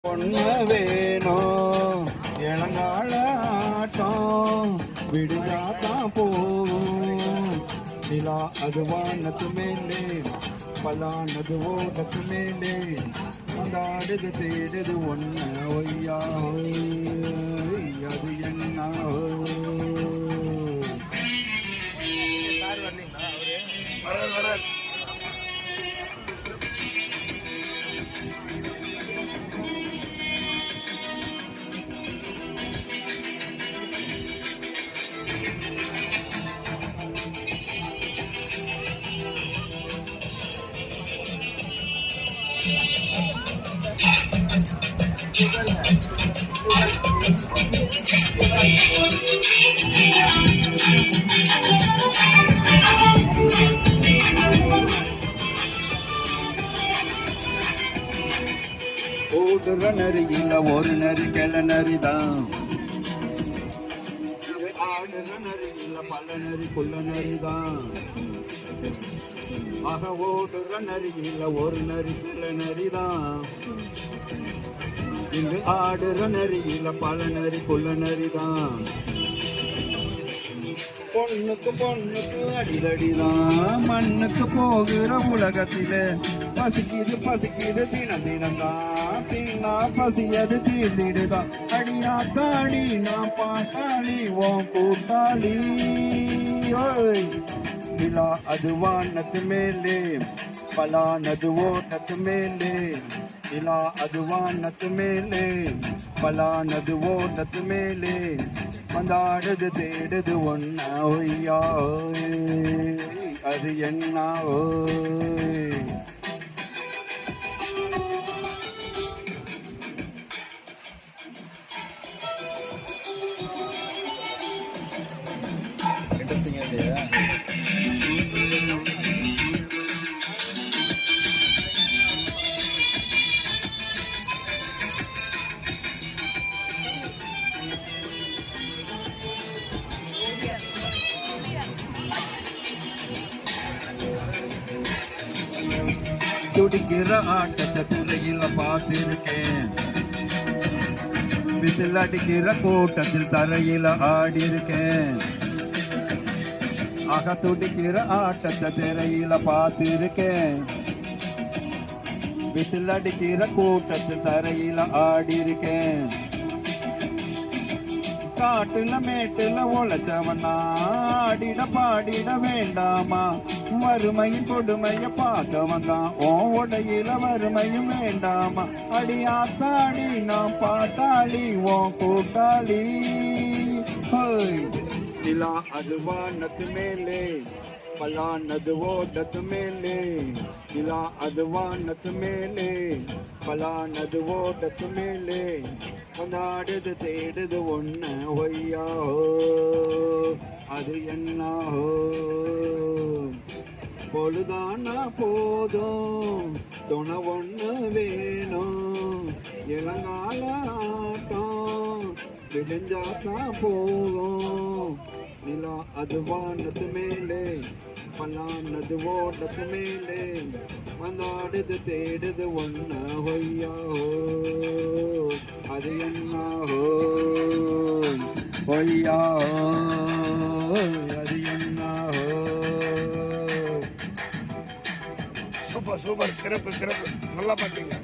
பொண்ணு வேணும் இளங்கால ஆட்டம் விடுதாத்தான் போகும் நிலா அது வானத்து மேலே பலானது ஓடத்து மேலே கொண்டாடுது தேடுது ஒன்று ஒய்யா அது என்ன ஓடுற நரியில ஒரு நரி கிள நரிதான் ஆடுற நரியில பல நரி குள்ள நரிதான் ஆக ஓடுற நரியில ஒரு நரி கிள நரிதான் இங்கு ஆடுற நரியில பல நரி குள்ள நரிதான் பொண்ணுக்கு பொண்ணுக்கு அடிதடிதான் மண்ணுக்கு போகிற உலகத்தில பசிக்குது பசிக்குது தினம் தினம்தான் தின்னா பசியது தீர்ந்திடுதான் அடியா தாடி நான் பாட்டாளி ஓம் கூட்டாளி நிலா அது வானத்து மேலே பலானது ஓட்டத்து மேலே நிலா அது வானத்து மேலே பலானது ஓட்டத்து மேலே வந்தாடுது தேடுது ஒன்ன ஒய்யா அது என்ன இன்ட்ரெஸ்டிங்கா இல்லையா? துடிக்கிற ஆட்டத்தை திரையில பார்த்திருக்கேன் விசில் அடிக்கிற கூட்டத்தில் தரையில ஆடி இருக்கேன் ஆக துடிக்கிற ஆட்டத்தை திரையில பார்த்திருக்கேன் விசில் அடிக்கிற கூட்டத்தில் தரையில ஆடி இருக்கேன் காட்டுல மேட்டுல உழைச்சவனா ஆடிட பாடிட வேண்டாமா வறுமையின் கொடுமைய பார்த்தவன் தான் ஓ உடையில வறுமையும் வேண்டாமா அடியாத்தாடி நான் பாட்டாளி ஓ கூட்டாளி நிலா அது வானத்து மேலே பலானது ஓட்டத்து மேலே நிலா அது வானத்து மேலே பலானது ஓட்டத்து மேலே கொண்டாடுது தேடுது ஒன்று ஒய்யா அது என்ன பொழுதானா போதும் துணை ஒன்று வேணும் இளங்கால ஆட்டம் விடிஞ்சாத்தான் போகும் நிலா அது வானத்து மேலே பலானது ஓட்டத்து மேலே வந்தாடுது தேடுது ஒன்று ஒய்யா அது என்ன ஒய்யா அது என்ன சூப்பர் சூப்பர் சிறப்பு சிறப்பு நல்லா பார்த்தீங்க.